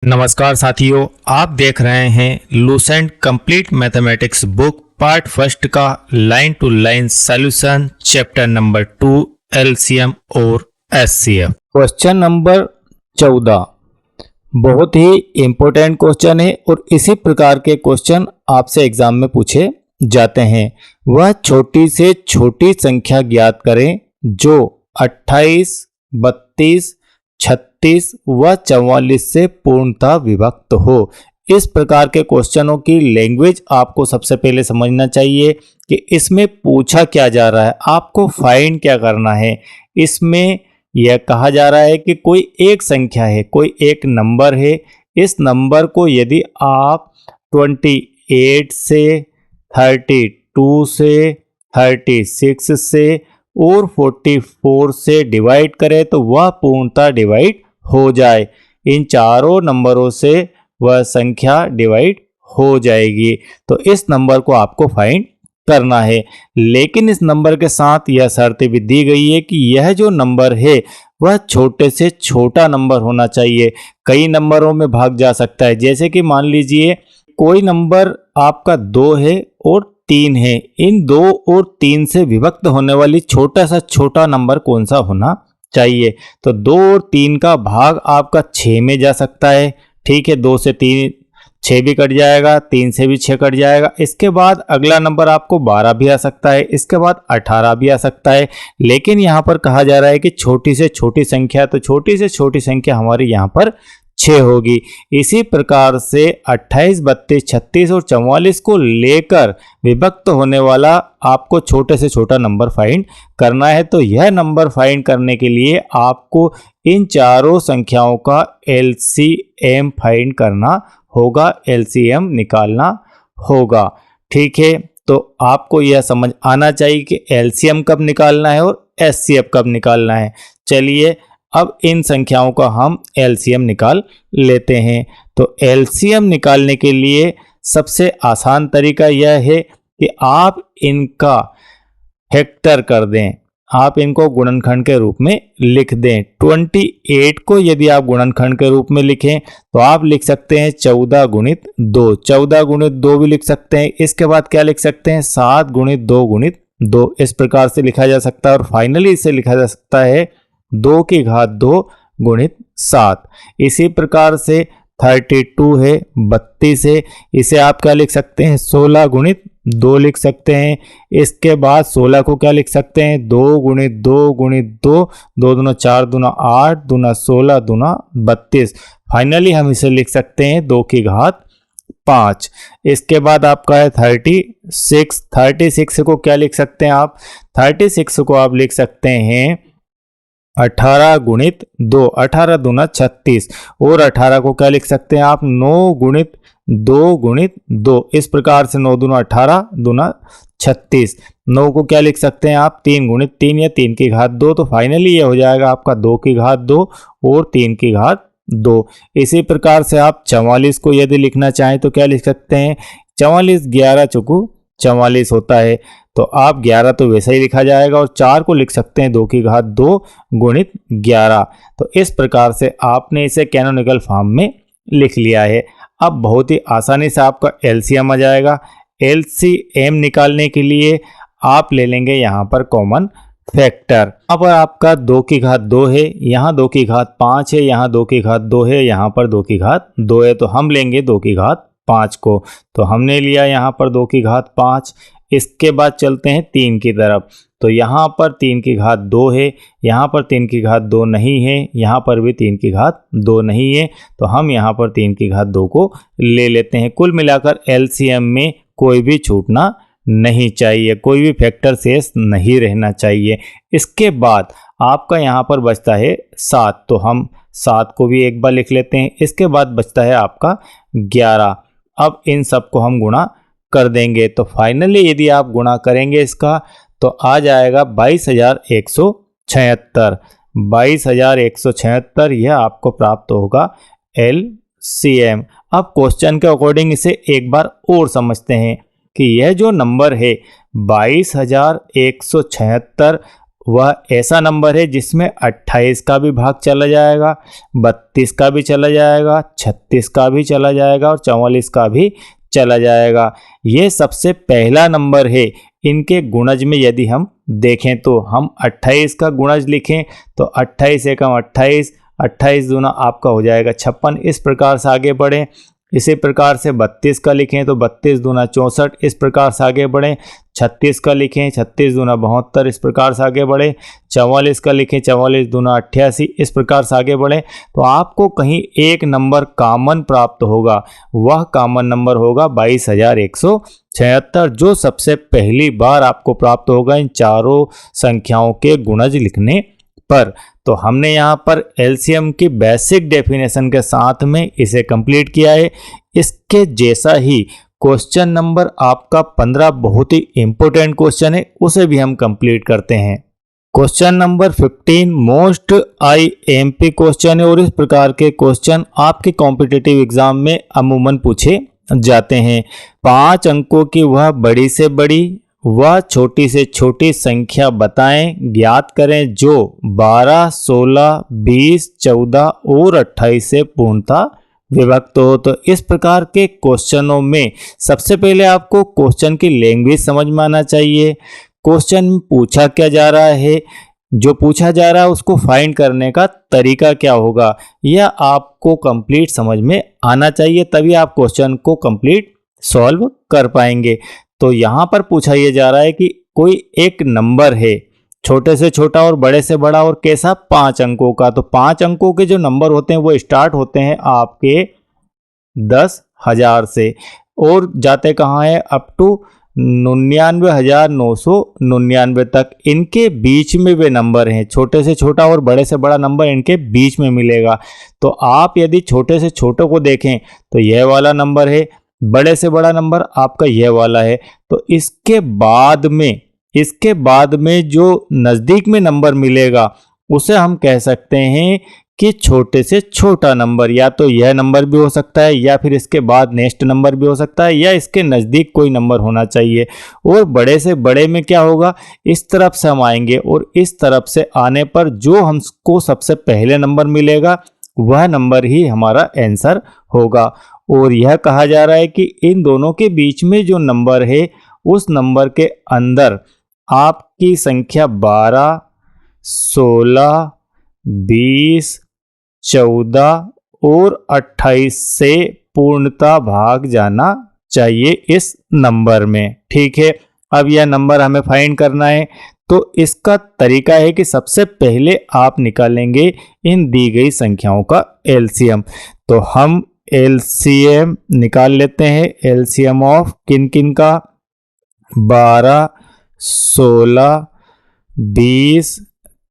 नमस्कार साथियों, आप देख रहे हैं Lucent complete mathematics book part first का line to line solution chapter number 2 LCM और एचसीएफ। क्वेश्चन नंबर 14 बहुत ही इम्पोर्टेंट क्वेश्चन है और इसी प्रकार के क्वेश्चन आपसे एग्जाम में पूछे जाते हैं। वह छोटी से छोटी संख्या ज्ञात करें जो 28, 32, 36 व 44 से पूर्णतः विभक्त हो। इस प्रकार के क्वेश्चनों की लैंग्वेज आपको सबसे पहले समझना चाहिए कि इसमें पूछा क्या जा रहा है, आपको फाइंड क्या करना है। इसमें यह कहा जा रहा है कि कोई एक संख्या है, कोई एक नंबर है। इस नंबर को यदि आप 28 से, 32 से, 36 से और 44 से डिवाइड करें तो वह पूर्णतः डिवाइड हो जाए। इन चारों नंबरों से वह संख्या डिवाइड हो जाएगी। तो इस नंबर को आपको फाइंड करना है, लेकिन इस नंबर के साथ यह शर्त भी दी गई है कि यह जो नंबर है वह छोटे से छोटा नंबर होना चाहिए। कई नंबरों में भाग जा सकता है, जैसे कि मान लीजिए कोई नंबर आपका 2 है और 3 है। इन 2 और 3 से विभक्त होने वाली छोटा सा छोटा नंबर कौन सा होना चाहिए? तो 2 और 3 का भाग आपका 6 में जा सकता है। ठीक है, 2 से 3 6 भी कट जाएगा, 3 से भी 6 कट जाएगा। इसके बाद अगला नंबर आपको 12 भी आ सकता है, इसके बाद 18 भी आ सकता है। लेकिन यहाँ पर कहा जा रहा है कि छोटी से छोटी संख्या, तो छोटी से छोटी संख्या हमारी यहाँ पर 6 होगी। इसी प्रकार से 28, 32, 36 और 44 को लेकर विभक्त होने वाला आपको छोटे से छोटा नंबर फाइंड करना है। तो यह नंबर फाइंड करने के लिए आपको इन चारों संख्याओं का एलसीएम फाइंड करना होगा, एलसीएम निकालना होगा। ठीक है, तो आपको यह समझ आना चाहिए कि एलसीएम कब निकालना है और एचसीएफ कब निकालना है। चलिए अब इन संख्याओं का हम एलसीएम निकाल लेते हैं। तो एलसीएम निकालने के लिए सबसे आसान तरीका यह है कि आप इनका फैक्टर कर दें, आप इनको गुणनखंड के रूप में लिख दें। 28 को यदि आप गुणनखंड के रूप में लिखें तो आप लिख सकते हैं 14 गुणित 2, 14 गुणित 2 भी लिख सकते हैं। इसके बाद क्या लिख सकते हैं? 7 गुणित 2 गुणित 2। इस प्रकार से लिखा जा सकता है और फाइनली इसे लिखा जा सकता है 2 की घात 2 गुणित 7। इसी प्रकार से 32 है, 32 है, इसे आप क्या लिख सकते हैं? 16 गुणित 2 लिख सकते हैं। इसके बाद 16 को क्या लिख सकते हैं? 2 गुणित 2 गुणित 2, 2 दूना 4 दूना 8 दूना 16 दूना 32। फाइनली हम इसे लिख सकते हैं 2 की घात 5। इसके बाद आपका है 36। 36 को क्या लिख सकते हैं आप? 36 को आप लिख सकते हैं 18 गुणित 2, 18 दूना 36। और 18 को क्या लिख सकते हैं आप? 9 गुणित 2 गुणित 2। इस प्रकार से 9 दूना 18 दूना 36। 9 को क्या लिख सकते हैं आप? 3 गुणित 3 या 3 की घात 2। तो फाइनली ये हो जाएगा आपका 2 की घात 2 और 3 की घात 2। इसी प्रकार से आप 44 को यदि लिखना चाहें तो क्या लिख सकते हैं? 44 11 चौकू 44 होता है। तो आप 11 तो वैसे ही लिखा जाएगा और 4 को लिख सकते हैं 2 की घात 2 गुणित 11। तो इस प्रकार से आपने इसे कैनोनिकल फॉर्म में लिख लिया है। अब बहुत ही आसानी से आपका एलसीएम आ जाएगा। एलसीएम निकालने के लिए आप ले लेंगे यहाँ पर कॉमन फैक्टर। यहाँ पर आपका 2 की घात 2 है, यहाँ 2 की घात 5 है, यहाँ 2 की घात 2 है, यहाँ पर 2 की घात 2 है। तो हम लेंगे 2 की घात 5 को। तो हमने लिया यहाँ पर 2 की घात 5। इसके बाद चलते हैं 3 की तरफ। तो यहाँ पर 3 की घात 2 है, यहाँ पर 3 की घात 2 नहीं है, यहाँ पर भी 3 की घात 2 नहीं है। तो हम यहाँ पर 3 की घात 2 को ले लेते हैं। कुल मिलाकर एलसीएम में कोई भी छूटना नहीं चाहिए, कोई भी फैक्टर शेष नहीं रहना चाहिए। इसके बाद आपका यहाँ पर बचता है 7, तो हम 7 को भी एक बार लिख लेते हैं। इसके बाद बचता है आपका 11। अब इन सब को हम गुणा कर देंगे। तो फाइनली यदि आप गुणा करेंगे इसका तो आ जाएगा 22,176। 22,176 यह आपको प्राप्त होगा एलसीएम। अब क्वेश्चन के अकॉर्डिंग इसे एक बार और समझते हैं कि यह जो नंबर है 22,176 वह ऐसा नंबर है जिसमें 28 का भी भाग चला जाएगा, 32 का भी चला जाएगा, 36 का भी चला जाएगा और 44 का भी चला जाएगा। ये सबसे पहला नंबर है। इनके गुणज में यदि हम देखें तो हम 28 का गुणज लिखें तो 28 एकम 28, 28 दूना आपका हो जाएगा 56। इस प्रकार से आगे बढ़ें। इसी प्रकार से 32 का लिखें तो 32 दूना 64, इस प्रकार से आगे बढ़ें। 36 का लिखें, 36 दूना 72, इस प्रकार से आगे बढ़ें। 44 का लिखें, 44 दूना 88, इस प्रकार से आगे बढ़ें। तो आपको कहीं एक नंबर कॉमन प्राप्त होगा, वह कॉमन नंबर होगा 22,176, जो सबसे पहली बार आपको प्राप्त होगा इन चारों संख्याओं के गुणज लिखने पर। तो हमने यहाँ पर एलसीएम की बेसिक डेफिनेशन के साथ में इसे कंप्लीट किया है। इसके जैसा ही क्वेश्चन नंबर आपका 15 बहुत ही इंपॉर्टेंट क्वेश्चन है, उसे भी हम कंप्लीट करते हैं। Question number 15 most IMP question है और इस प्रकार के क्वेश्चन आपके कॉम्पिटिटिव एग्जाम में अमूमन पूछे जाते हैं। 5 अंकों की वह बड़ी से बड़ी वह छोटी से छोटी संख्या बताएं, ज्ञात करें जो 12, 16, 20, 14 और 28 से पूर्णतः विभक्त हो। तो इस प्रकार के क्वेश्चनों में सबसे पहले आपको क्वेश्चन की लैंग्वेज समझ में आना चाहिए। क्वेश्चन में पूछा क्या जा रहा है, जो पूछा जा रहा है उसको फाइंड करने का तरीका क्या होगा, यह आपको कंप्लीट समझ में आना चाहिए, तभी आप क्वेश्चन को कंप्लीट सॉल्व कर पाएंगे। तो यहाँ पर पूछा यह जा रहा है कि कोई एक नंबर है, छोटे से छोटा और बड़े से बड़ा और कैसा, 5 अंकों का। तो 5 अंकों के जो नंबर होते हैं वो स्टार्ट होते हैं आपके 10,000 से और जाते कहाँ है अप टू 99,999 तक। इनके बीच में वे नंबर हैं, छोटे से छोटा और बड़े से बड़ा नंबर इनके बीच में मिलेगा। तो आप यदि छोटे से छोटे को देखें तो यह वाला नंबर है, बड़े से बड़ा नंबर आपका यह वाला है। तो इसके बाद में जो नज़दीक में नंबर मिलेगा उसे हम कह सकते हैं कि छोटे से छोटा नंबर, या तो यह नंबर भी हो सकता है या फिर इसके बाद नेक्स्ट नंबर भी हो सकता है या इसके नज़दीक कोई नंबर होना चाहिए। और बड़े से बड़े में क्या होगा, इस तरफ से हम आएंगे और इस तरफ से आने पर जो हमको सबसे पहले नंबर मिलेगा वह नंबर ही हमारा आंसर होगा। और यह कहा जा रहा है कि इन दोनों के बीच में जो नंबर है उस नंबर के अंदर आपकी संख्या 12, 16, 20, 14 और 28 से पूर्णतः भाग जाना चाहिए इस नंबर में। ठीक है, अब यह नंबर हमें फाइंड करना है। तो इसका तरीका है कि सबसे पहले आप निकालेंगे इन दी गई संख्याओं का एलसीएम। तो हम एलसीएम निकाल लेते हैं। एलसीएम ऑफ किन किन का, 12, 16, 20,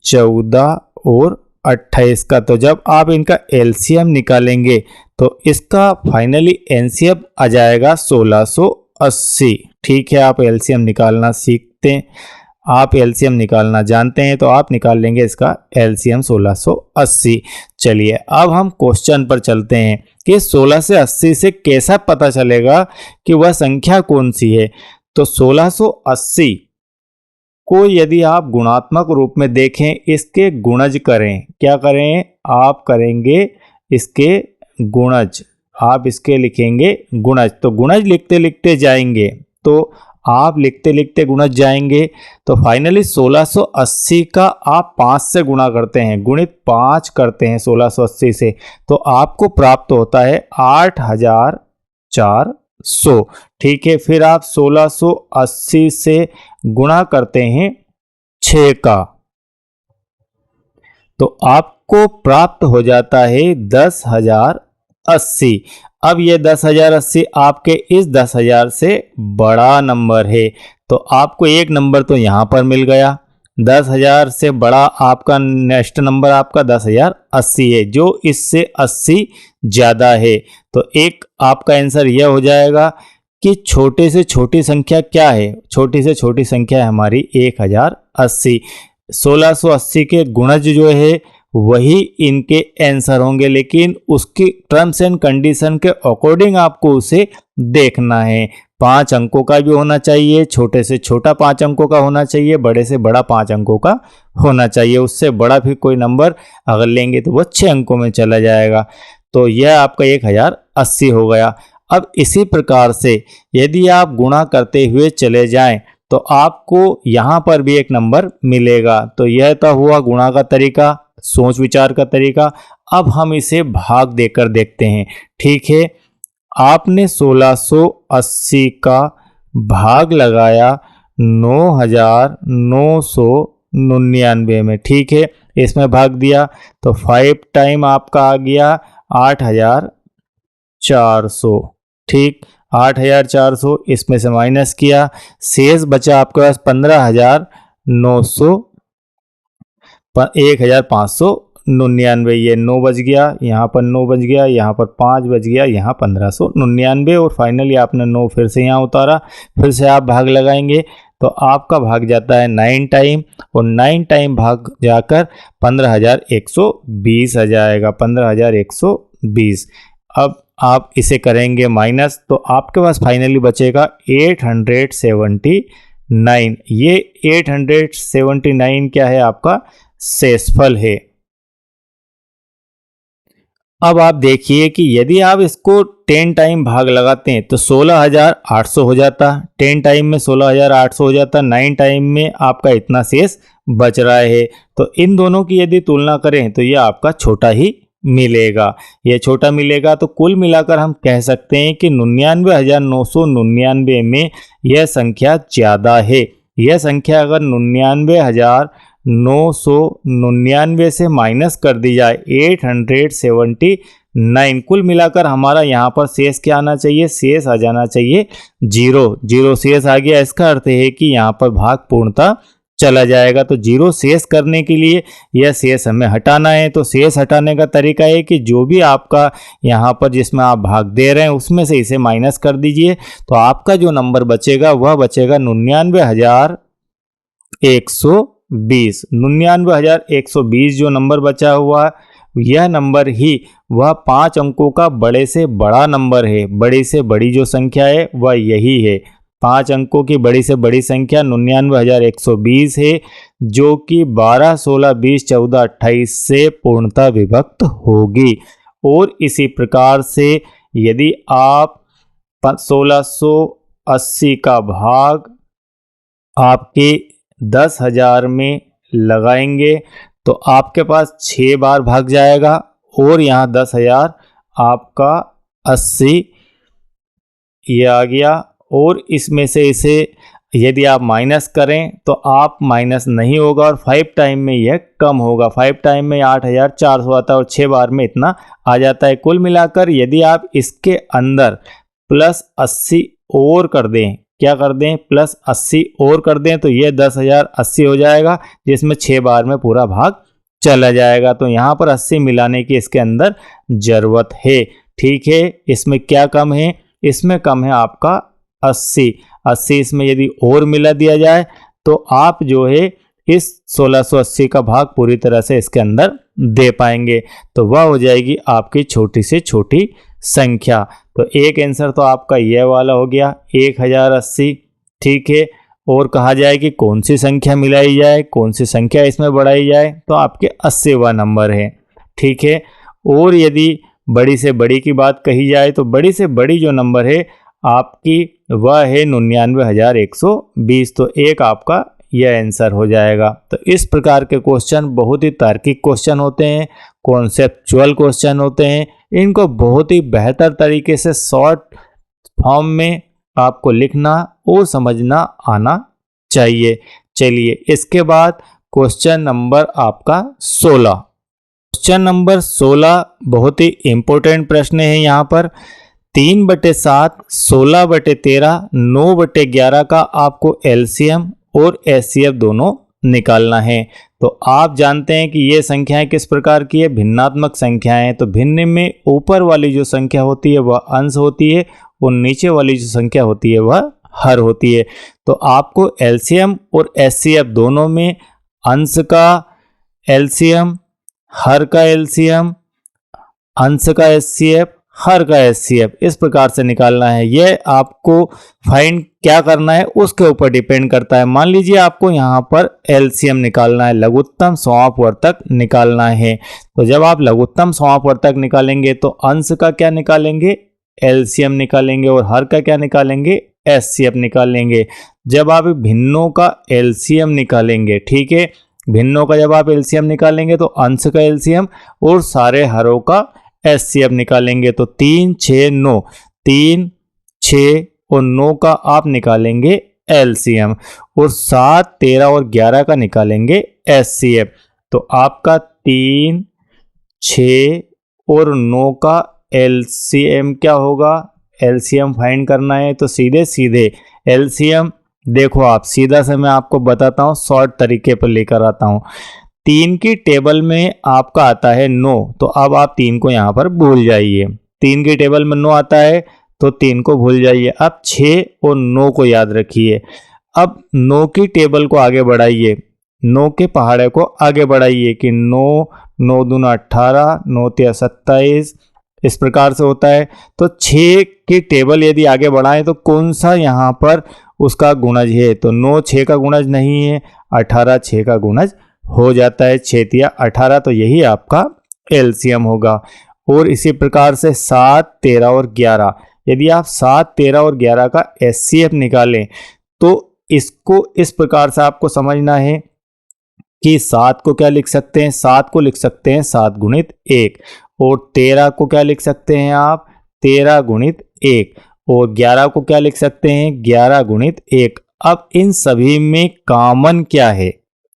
14 और 28 का। तो जब आप इनका एलसीएम निकालेंगे तो इसका फाइनली एनसीएम आ जाएगा 1680। ठीक है, आप एलसीएम निकालना सीखते हैं, आप एलसीएम निकालना जानते हैं तो आप निकाल लेंगे इसका एलसीएम 1680। चलिए अब हम क्वेश्चन पर चलते हैं कि 16 से 80 से कैसा पता चलेगा कि वह संख्या कौन सी है। तो 1680 को यदि आप गुणात्मक रूप में देखें, इसके गुणज करें। क्या करें, आप करेंगे इसके गुणज, आप इसके लिखेंगे गुणज। तो गुणज लिखते लिखते जाएंगे, तो आप लिखते लिखते गुणज जाएंगे तो फाइनली 1680 का आप 5 से गुणा करते हैं, गुणित 5 करते हैं 1680 से, तो आपको प्राप्त होता है 8400। ठीक है, फिर आप 1680 से गुणा करते हैं 6 का, तो आपको प्राप्त हो जाता है 10,080। अब ये 10,080 आपके इस 10,000 से बड़ा नंबर है, तो आपको एक नंबर तो यहाँ पर मिल गया। 10,000 से बड़ा आपका नेक्स्ट नंबर आपका 10,080 है, जो इससे 80 ज़्यादा है। तो एक आपका आंसर यह हो जाएगा कि छोटे से छोटी संख्या क्या है, छोटी से छोटी संख्या है हमारी 1080। 1680 के गुणज जो है वही इनके आंसर होंगे, लेकिन उसकी टर्म्स एंड कंडीशन के अकॉर्डिंग आपको उसे देखना है। 5 अंकों का भी होना चाहिए, छोटे से छोटा 5 अंकों का होना चाहिए, बड़े से बड़ा 5 अंकों का होना चाहिए। उससे बड़ा फिर कोई नंबर अगर लेंगे तो वो 6 अंकों में चला जाएगा। तो यह आपका 1080 हो गया। अब इसी प्रकार से यदि आप गुणा करते हुए चले जाएं तो आपको यहाँ पर भी एक नंबर मिलेगा। तो यह तो हुआ गुणा का तरीका, सोच विचार का तरीका। अब हम इसे भाग देकर देखते हैं। ठीक है, आपने 1680 का भाग लगाया 9999 में। ठीक है, इसमें भाग दिया तो 5 टाइम आपका आ गया 8400। ठीक, 8400 इसमें से माइनस किया, शेष बचा आपके पास 15,900 1599। ये 9 बच गया, यहाँ पर 9 बच गया, यहाँ पर 5 बच गया, यहाँ 1599 और फाइनली आपने 9 फिर से यहाँ उतारा। फिर से आप भाग लगाएंगे तो आपका भाग जाता है 9 टाइम और 9 टाइम भाग जाकर 15,120 आ जाएगा, 15,120। अब आप इसे करेंगे माइनस तो आपके पास फाइनली बचेगा 879। ये 879 क्या है, आपका शेषफल है। अब आप देखिए कि यदि आप इसको 10 टाइम भाग लगाते हैं तो 16,800 हो जाता, 10 टाइम में 16,800 हो जाता, 9 टाइम में आपका इतना शेष बच रहा है। तो इन दोनों की यदि तुलना करें तो ये आपका छोटा ही मिलेगा, ये छोटा मिलेगा। तो कुल मिलाकर हम कह सकते हैं कि 99,999 में यह संख्या ज़्यादा है। यह संख्या अगर 99,999 से माइनस कर दी जाए 879, कुल मिलाकर हमारा यहाँ पर शेष क्या आना चाहिए, शेष आ जाना चाहिए 0 शेष आ गया। इसका अर्थ है कि यहाँ पर भाग पूर्णता चला जाएगा। तो 0 शेष करने के लिए यह शेष हमें हटाना है। तो शेष हटाने का तरीका है कि जो भी आपका यहाँ पर जिसमें आप भाग दे रहे हैं उसमें से इसे माइनस कर दीजिए। तो आपका जो नंबर बचेगा वह बचेगा 99,120। 99,120 जो नंबर बचा हुआ यह नंबर ही वह 5 अंकों का बड़े से बड़ा नंबर है। बड़ी से बड़ी जो संख्या है वह यही है। 5 अंकों की बड़ी से बड़ी संख्या 99,120 है, जो कि 12, 16, 20, 14, 28 से पूर्णतः विभक्त होगी। और इसी प्रकार से यदि आप 1680 का भाग आपके 10,000 में लगाएंगे तो आपके पास 6 बार भाग जाएगा और यहाँ 10,000 आपका 80 ये आ गया। और इसमें से इसे यदि आप माइनस करें तो आप माइनस नहीं होगा और 5 टाइम में यह कम होगा। 5 टाइम में 8,400 आता है और 6 बार में इतना आ जाता है। कुल मिलाकर यदि आप इसके अंदर प्लस 80 और कर दें, क्या कर दें, प्लस 80 और कर दें तो यह 10,080 हो जाएगा, जिसमें 6 बार में पूरा भाग चला जाएगा। तो यहाँ पर 80 मिलाने की इसके अंदर ज़रूरत है। ठीक है, इसमें क्या कम है, इसमें कम है आपका 80 इसमें यदि और मिला दिया जाए तो आप जो है इस 1680 का भाग पूरी तरह से इसके अंदर दे पाएंगे। तो वह हो जाएगी आपकी छोटी से छोटी संख्या। तो एक आंसर तो आपका यह वाला हो गया 1080। ठीक है, और कहा जाए कि कौन सी संख्या मिलाई जाए, कौन सी संख्या इसमें बढ़ाई जाए, तो आपके 80वां नंबर है। ठीक है, और यदि बड़ी से बड़ी की बात कही जाए तो बड़ी से बड़ी जो नंबर है आपकी वह है 99,120। तो एक आपका यह आंसर हो जाएगा। तो इस प्रकार के क्वेश्चन बहुत ही तार्किक क्वेश्चन होते हैं, कॉन्सेप्चुअल क्वेश्चन होते हैं। इनको बहुत ही बेहतर तरीके से शॉर्ट फॉर्म में आपको लिखना और समझना आना चाहिए। चलिए इसके बाद क्वेश्चन नंबर आपका 16। क्वेश्चन नंबर 16 बहुत ही इंपॉर्टेंट प्रश्न है। यहाँ पर 3/7, 16/13, 9/11 का आपको एलसीएम और एचसीएफ दोनों निकालना है। तो आप जानते हैं कि ये संख्याएं किस प्रकार की है, भिन्नात्मक संख्याएं। तो भिन्न में ऊपर वाली जो संख्या होती है वह अंश होती है और नीचे वाली जो संख्या होती है वह हर होती है। तो आपको एलसीएम और एचसीएफ दोनों में अंश का एलसीएम, हर का एलसीएम, अंश का एचसीएफ, हर का एचसीएफ, इस प्रकार से निकालना है। यह आपको फाइंड क्या करना है उसके ऊपर डिपेंड करता है। मान लीजिए आपको यहाँ पर एलसीएम निकालना है, लघुत्तम समापवर्तक निकालना है। तो जब आप लघुत्तम समापवर्तक निकालेंगे तो अंश का क्या निकालेंगे, एलसीएम निकालेंगे, और हर का क्या निकालेंगे, एचसीएफ निकालेंगे। जब आप भिन्नों का एलसीएम निकालेंगे, ठीक है, भिन्नों का जब आप एलसीएम निकालेंगे तो अंश का एलसीएम और सारे हरों का एचसीएफ निकालेंगे। तो 3, 6, 9, 3, 6 और 9 का आप निकालेंगे एलसीएम और 7, 13 और 11 का निकालेंगे एचसीएफ। तो आपका 3, 6 और 9 का एलसीएम क्या होगा, एलसीएम फाइंड करना है। तो सीधे सीधे एलसीएम देखो, आप सीधा से मैं आपको बताता हूँ, शॉर्ट तरीके पर लेकर आता हूँ। 3 की टेबल में आपका आता है 9, तो अब आप 3 को यहाँ पर भूल जाइए। 3 की टेबल में 9 आता है तो 3 को भूल जाइए। अब 6 और 9 को याद रखिए। अब 9 की टेबल को आगे बढ़ाइए, 9 के पहाड़े को आगे बढ़ाइए कि 9, 9 दूना 18, 9 तिया 27, इस प्रकार से होता है। तो 6 की टेबल यदि आगे बढ़ाएं तो कौन सा यहाँ पर उसका गुणज है, तो 9 6 का गुणज नहीं है, 18 6 का गुणज हो जाता है, 6 तिया 18, तो यही आपका एलसीएम होगा। और इसी प्रकार से 7, 13 और 11, यदि आप 7, 13 और 11 का एचसीएफ निकालें तो इसको इस प्रकार से आपको समझना है कि 7 को क्या लिख सकते हैं, 7 को लिख सकते हैं 7 गुणित 1, और 13 को क्या लिख सकते हैं आप, 13 गुणित 1, और 11 को क्या लिख सकते हैं, 11 गुणित 1। अब इन सभी में कॉमन क्या है,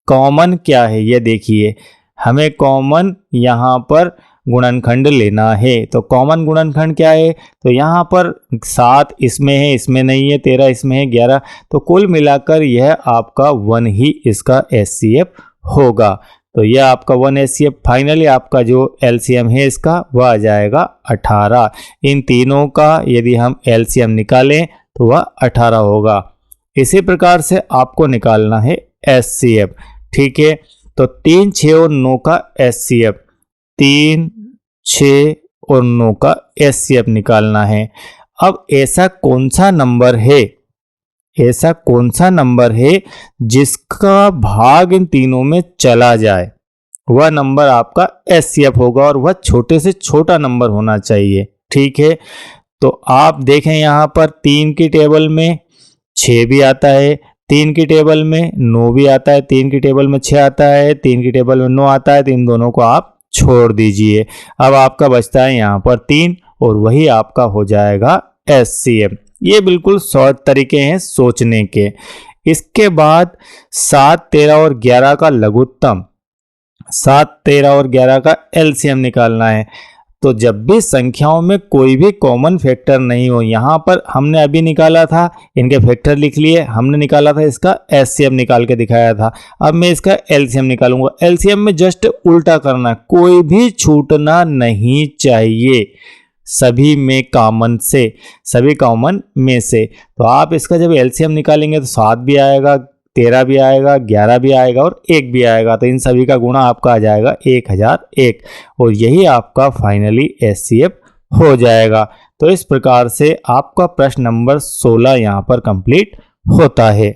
कॉमन क्या है ये देखिए, हमें कॉमन यहाँ पर गुणनखंड लेना है। तो कॉमन गुणनखंड क्या है, तो यहाँ पर 7 इसमें है, इसमें नहीं है, 13 इसमें है, 11, तो कुल मिलाकर यह आपका 1 ही इसका एचसीएफ होगा। तो यह आपका 1 एचसीएफ, फाइनली आपका जो एलसीएम है इसका वह आ जाएगा 18। इन तीनों का यदि हम एलसीएम निकालें तो वह 18 होगा। इसी प्रकार से आपको निकालना है एचसीएफ, ठीक है। तो 3, 6 और 9 का एचसीएफ, 3, 6 और 9 का एचसीएफ निकालना है। अब ऐसा कौन सा नंबर है, ऐसा कौन सा नंबर है जिसका भाग इन तीनों में चला जाए, वह नंबर आपका एचसीएफ होगा, और वह छोटे से छोटा नंबर होना चाहिए, ठीक है। तो आप देखें यहाँ पर 3 की टेबल में 6 भी आता है, 3 की टेबल में 9 भी आता है, 3 की टेबल में 6 आता है, 3 की टेबल में 9 आता है, तो इन दोनों को आप छोड़ दीजिए। अब आपका बचता है यहाँ पर 3, और वही आपका हो जाएगा एचसीएफ। ये बिल्कुल शॉर्ट तरीके हैं सोचने के। इसके बाद 7, 13 और 11 का लघुत्तम, 7, 13 और 11 का एलसीएम निकालना है। तो जब भी संख्याओं में कोई भी कॉमन फैक्टर नहीं हो, यहाँ पर हमने अभी निकाला था, इनके फैक्टर लिख लिए, हमने निकाला था इसका एचसीएफ निकाल के दिखाया था। अब मैं इसका एलसीएम निकालूंगा। एलसीएम में जस्ट उल्टा करना, कोई भी छूटना नहीं चाहिए, सभी में कॉमन से, सभी कॉमन में से। तो आप इसका जब एलसीएम निकालेंगे तो 7 भी आएगा, 13 भी आएगा, 11 भी आएगा और 1 भी आएगा। तो इन सभी का गुणा आपका आ जाएगा 1001, और यही आपका फाइनली एचसीएफ हो जाएगा। तो इस प्रकार से आपका प्रश्न नंबर 16 यहाँ पर कंप्लीट होता है।